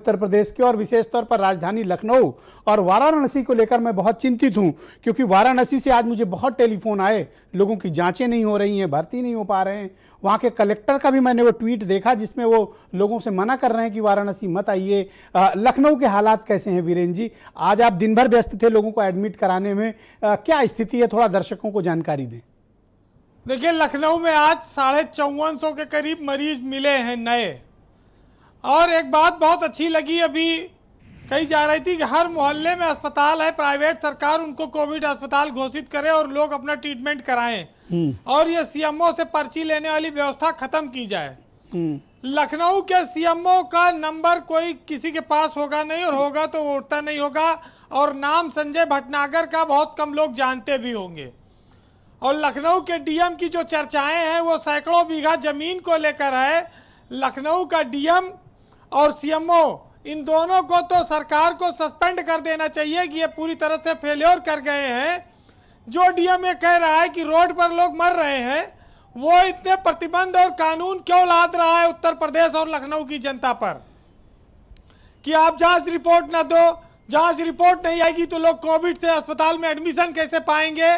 उत्तर प्रदेश के और विशेष तौर पर राजधानी लखनऊ और वाराणसी को लेकर मैं बहुत चिंतित हूं, क्योंकि वाराणसी से आज मुझे बहुत टेलीफोन आए, लोगों की जांचें नहीं हो रही हैं, भर्ती नहीं हो पा रहे हैं। वहां के कलेक्टर का भी मैंने वो ट्वीट देखा जिसमें वो लोगों से मना कर रहे हैं कि वाराणसी मत आइए। लखनऊ के हालात कैसे हैं वीरेंद्र जी? आज आप दिन भर व्यस्त थे लोगों को एडमिट कराने में, क्या स्थिति है, थोड़ा दर्शकों को जानकारी दें। देखिए, लखनऊ में आज 5450 के करीब मरीज मिले हैं नए। और एक बात बहुत अच्छी लगी, अभी कही जा रही थी कि हर मोहल्ले में अस्पताल है प्राइवेट, सरकार उनको कोविड अस्पताल घोषित करे और लोग अपना ट्रीटमेंट कराएं और ये सीएमओ से पर्ची लेने वाली व्यवस्था खत्म की जाए। लखनऊ के सीएमओ का नंबर कोई किसी के पास होगा नहीं, और होगा तो वो उठता नहीं होगा, और नाम संजय भटनागर का बहुत कम लोग जानते भी होंगे। और लखनऊ के डीएम की जो चर्चाएं हैं वो सैकड़ों बीघा जमीन को लेकर है। लखनऊ का डीएम और सीएमओ, इन दोनों को तो सरकार को सस्पेंड कर देना चाहिए कि ये पूरी तरह से फेल्योर कर गए हैं। जो डीएम ये कह रहा है कि रोड पर लोग मर रहे हैं, वो इतने प्रतिबंध और कानून क्यों लाद रहा है उत्तर प्रदेश और लखनऊ की जनता पर कि आप जांच रिपोर्ट ना दो, जांच रिपोर्ट नहीं आएगी तो लोग कोविड से अस्पताल में एडमिशन कैसे पाएंगे,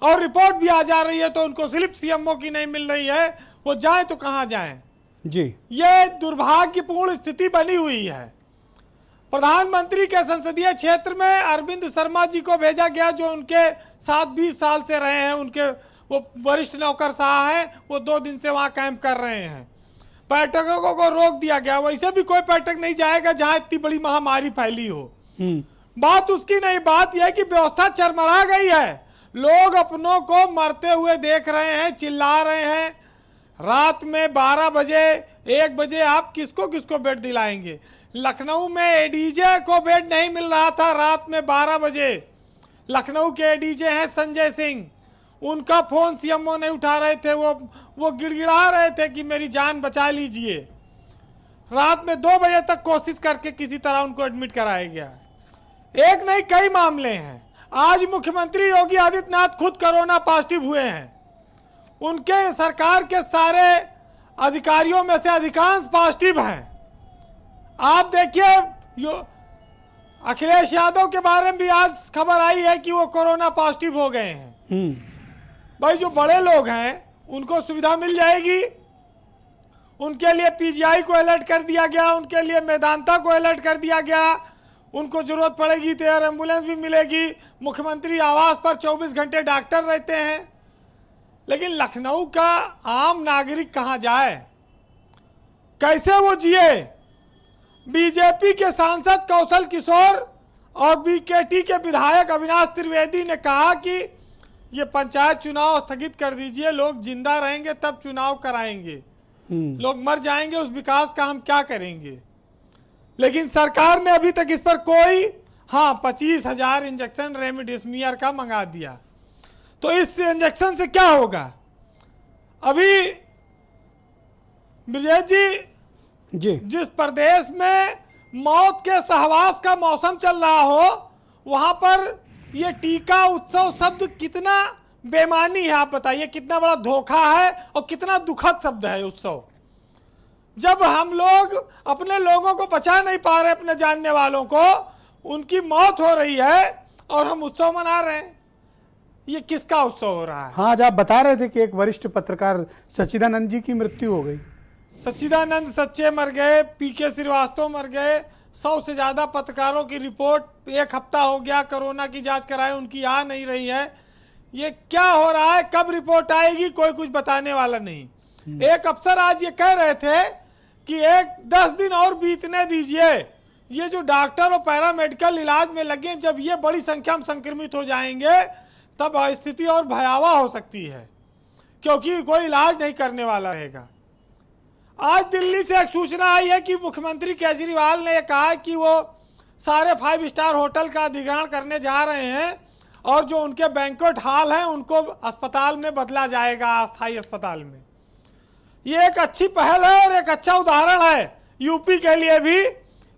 और रिपोर्ट भी आ जा रही है तो उनको स्लिप सीएमओ की नहीं मिल रही है, वो जाए तो कहां जाएं जी। ये दुर्भाग्यपूर्ण स्थिति बनी हुई है। प्रधानमंत्री के संसदीय क्षेत्र में अरविंद शर्मा जी को भेजा गया, जो उनके साथ 20 साल से रहे हैं, उनके वो वरिष्ठ नौकरशाह हैं, वो 2 दिन से वहां कैंप कर रहे हैं। पर्यटकों को रोक दिया गया, वैसे भी कोई पर्यटक नहीं जाएगा जहां इतनी बड़ी महामारी फैली हो। बात उसकी नहीं, बात यह कि व्यवस्था चरमरा गई है। लोग अपनों को मरते हुए देख रहे हैं, चिल्ला रहे हैं। रात में 12 बजे 1 बजे आप किसको किसको बेड दिलाएंगे? लखनऊ में एडीजे को बेड नहीं मिल रहा था रात में 12 बजे। लखनऊ के एडीजे हैं संजय सिंह, उनका फोन सीएमओ नहीं उठा रहे थे, वो गिड़गिड़ा रहे थे कि मेरी जान बचा लीजिए। रात में 2 बजे तक कोशिश करके किसी तरह उनको एडमिट कराया गया। एक नहीं कई मामले हैं। आज मुख्यमंत्री योगी आदित्यनाथ खुद कोरोना पॉजिटिव हुए हैं। उनके सरकार के सारे अधिकारियों में से अधिकांश पॉजिटिव हैं। आप देखिए, अखिलेश यादव के बारे में भी आज खबर आई है कि वो कोरोना पॉजिटिव हो गए हैं। भाई, जो बड़े लोग हैं उनको सुविधा मिल जाएगी। उनके लिए पीजीआई को अलर्ट कर दिया गया, उनके लिए मेदांता को अलर्ट कर दिया गया। उनको जरूरत पड़ेगी तो एयर एम्बुलेंस भी मिलेगी। मुख्यमंत्री आवास पर 24 घंटे डॉक्टर रहते हैं। लेकिन लखनऊ का आम नागरिक कहां जाए, कैसे वो जिए? बीजेपी के सांसद कौशल किशोर और बीकेटी के विधायक अविनाश त्रिवेदी ने कहा कि ये पंचायत चुनाव स्थगित कर दीजिए, लोग जिंदा रहेंगे तब चुनाव कराएंगे, लोग मर जाएंगे उस विकास का हम क्या करेंगे? लेकिन सरकार ने अभी तक इस पर कोई, 25,000 इंजेक्शन रेमडेसिविर का मंगा दिया। तो इस इंजेक्शन से क्या होगा? अभी ब्रिजेश जी, जिस प्रदेश में मौत के सहवास का मौसम चल रहा हो, वहां पर यह टीका उत्सव शब्द कितना बेमानी है, आप बताइए, कितना बड़ा धोखा है और कितना दुखद शब्द है उत्सव। जब हम लोग अपने लोगों को बचा नहीं पा रहे, अपने जानने वालों को, उनकी मौत हो रही है और हम उत्सव मना रहे हैं। ये किसका उत्सव हो रहा है? आज आप बता रहे थे कि एक वरिष्ठ पत्रकार सच्चिदानंद जी की मृत्यु हो गई। सच्चिदानंद सच्चे मर गए, पीके श्रीवास्तव मर गए, 100 से ज्यादा पत्रकारों की रिपोर्ट 1 हफ्ता हो गया कोरोना की जांच कराए, उनकी आ नहीं रही है। ये क्या हो रहा है? कब रिपोर्ट आएगी? कोई कुछ बताने वाला नहीं। एक अफसर आज ये कह रहे थे कि 10 दिन और बीतने दीजिए, ये जो डॉक्टर और पैरामेडिकल इलाज में लगे, जब ये बड़ी संख्या में संक्रमित हो जाएंगे तब स्थिति और भयावह हो सकती है, क्योंकि कोई इलाज नहीं करने वाला रहेगा। आज दिल्ली से एक सूचना आई है कि मुख्यमंत्री केजरीवाल ने कहा कि वो सारे 5 स्टार होटल का अधिग्रहण करने जा रहे हैं और जो उनके बैंक्वेट हॉल हैं उनको अस्पताल में बदला जाएगा, अस्थायी अस्पताल में। ये एक अच्छी पहल है और एक अच्छा उदाहरण है यूपी के लिए भी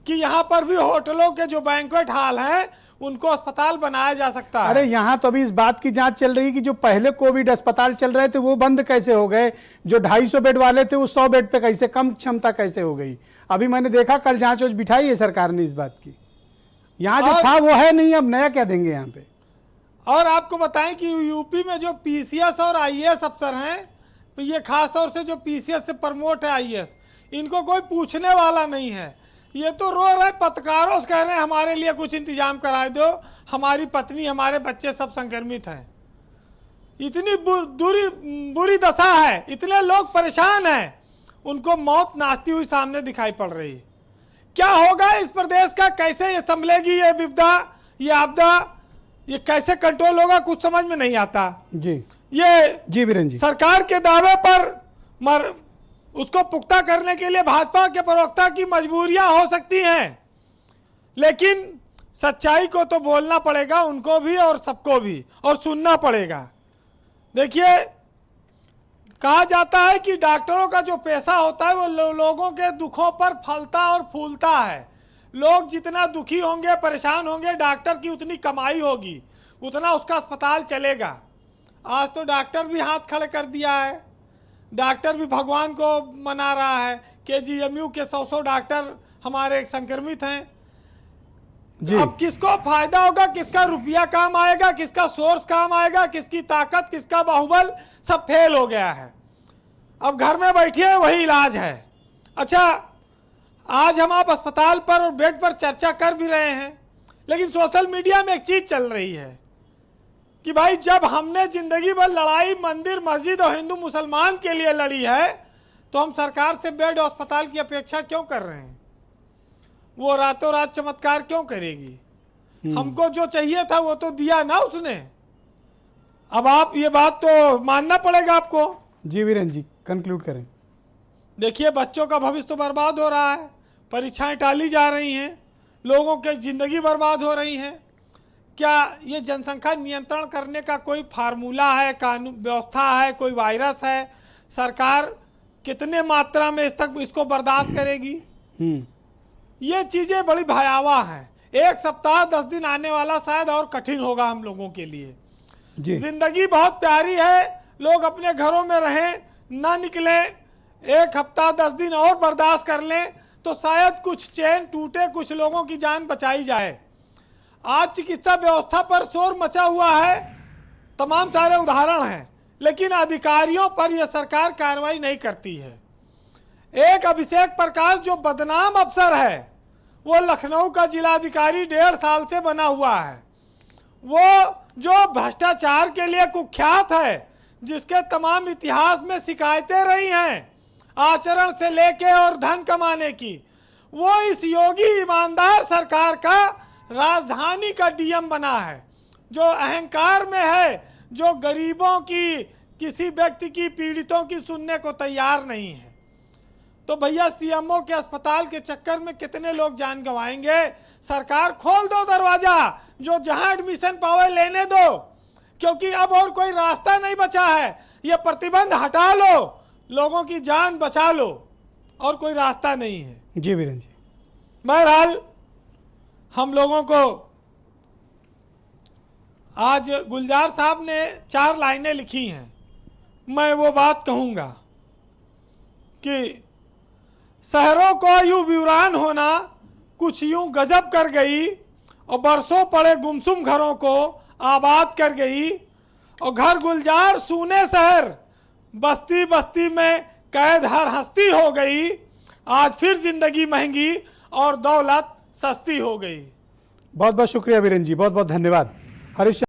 कि यहाँ पर भी होटलों के जो बैंक्वेट हॉल हैं उनको अस्पताल बनाया जा सकता है। अरे यहाँ तो अभी इस बात की जांच चल रही है कि जो पहले कोविड अस्पताल चल रहे थे वो बंद कैसे हो गए, जो 250 बेड वाले थे वो 100 बेड पे कैसे, कम क्षमता कैसे हो गई। अभी मैंने देखा कल जांच वांच बिठाई है सरकार ने इस बात की। यहाँ जो और- था वो है नहीं, अब नया क्या देंगे यहाँ पे। और आपको बताएं कि यूपी में जो पीसीएस और आईएएस अफसर हैं, तो ये खास तौर से जो पीसीएस से प्रमोट है आईएएस, इनको कोई पूछने वाला नहीं है। ये तो रो रहे पत्रकारों से, कह रहे हैं हमारे लिए कुछ इंतजाम करा दो, हमारी पत्नी हमारे बच्चे सब संक्रमित हैं। इतनी बुरी दशा है, इतने लोग परेशान हैं, उनको मौत नाचती हुई सामने दिखाई पड़ रही है। क्या होगा इस प्रदेश का, कैसे ये संभलेगी ये विपदा, ये आपदा, ये कैसे कंट्रोल होगा, कुछ समझ में नहीं आता। जी ये वीरेन जी, सरकार के दावे पर उसको पुख्ता करने के लिए भाजपा के प्रवक्ता की मजबूरियां हो सकती हैं, लेकिन सच्चाई को तो बोलना पड़ेगा उनको भी और सबको भी, और सुनना पड़ेगा। देखिए, कहा जाता है कि डॉक्टरों का जो पैसा होता है वो लोगों के दुखों पर फलता और फूलता है। लोग जितना दुखी होंगे, परेशान होंगे, डॉक्टर की उतनी कमाई होगी, उतना उसका अस्पताल चलेगा। आज तो डॉक्टर भी हाथ खड़े कर दिया है, डॉक्टर भी भगवान को मना रहा है। केजीएमयू के 100 डॉक्टर हमारे संक्रमित हैं। जी अब किसको फायदा होगा, किसका रुपया काम आएगा, किसका सोर्स काम आएगा, किसकी ताकत, किसका बाहुबल, सब फेल हो गया है। अब घर में बैठिए, वही इलाज है। अच्छा, आज हम आप अस्पताल पर और बेड पर चर्चा कर भी रहे हैं, लेकिन सोशल मीडिया में एक चीज चल रही है कि भाई जब हमने जिंदगी भर लड़ाई मंदिर मस्जिद और हिंदू मुसलमान के लिए लड़ी है, तो हम सरकार से बेड और अस्पताल की अपेक्षा क्यों कर रहे हैं? वो रातों रात चमत्कार क्यों करेगी? हमको जो चाहिए था वो तो दिया ना उसने। अब आप ये बात तो मानना पड़ेगा आपको। जी वीरेन जी, कंक्लूड करें। देखिए, बच्चों का भविष्य तो बर्बाद हो रहा है, परीक्षाएं टाली जा रही हैं, लोगों की जिंदगी बर्बाद हो रही है। क्या ये जनसंख्या नियंत्रण करने का कोई फार्मूला है, कानून व्यवस्था है, कोई वायरस है? सरकार कितने मात्रा में इसको बर्दाश्त करेगी? ये चीज़ें बड़ी भयावह हैं। एक सप्ताह 10 दिन आने वाला शायद और कठिन होगा हम लोगों के लिए। जिंदगी बहुत प्यारी है, लोग अपने घरों में रहें, ना निकलें, एक हफ्ता 10 दिन और बर्दाश्त कर लें तो शायद कुछ चैन टूटे, कुछ लोगों की जान बचाई जाए। आज चिकित्सा व्यवस्था पर शोर मचा हुआ है, तमाम सारे उदाहरण हैं, लेकिन अधिकारियों पर यह सरकार कार्रवाई नहीं करती है। एक अभिषेक प्रकाश जो बदनाम अफसर है, वो लखनऊ का जिलाधिकारी 1.5 साल से बना हुआ है। वो जो भ्रष्टाचार के लिए कुख्यात है, जिसके तमाम इतिहास में शिकायतें रही हैं, आचरण से लेके और धन कमाने की, वो इस योगी ईमानदार सरकार का राजधानी का डीएम बना है, जो अहंकार में है, जो गरीबों की, किसी व्यक्ति की, पीड़ितों की सुनने को तैयार नहीं है। तो भैया, सीएमओ के अस्पताल के चक्कर में कितने लोग जान गंवाएंगे? सरकार खोल दो दरवाजा, जो जहां एडमिशन पावे लेने दो, क्योंकि अब और कोई रास्ता नहीं बचा है। ये प्रतिबंध हटा लो, लोगों की जान बचा लो, और कोई रास्ता नहीं है। जी वीरेन जी, बहरहाल हम लोगों को आज गुलजार साहब ने 4 लाइनें लिखी हैं। मैं वो बात कहूँगा कि शहरों को यूं वीरान होना कुछ यूं गजब कर गई, और बरसों पड़े गुमसुम घरों को आबाद कर गई। और घर गुलजार सूने शहर, बस्ती बस्ती में कैद हर हस्ती हो गई। आज फिर जिंदगी महंगी और दौलत सस्ती हो गई। बहुत बहुत शुक्रिया वीरेन जी, बहुत बहुत धन्यवाद। हरीश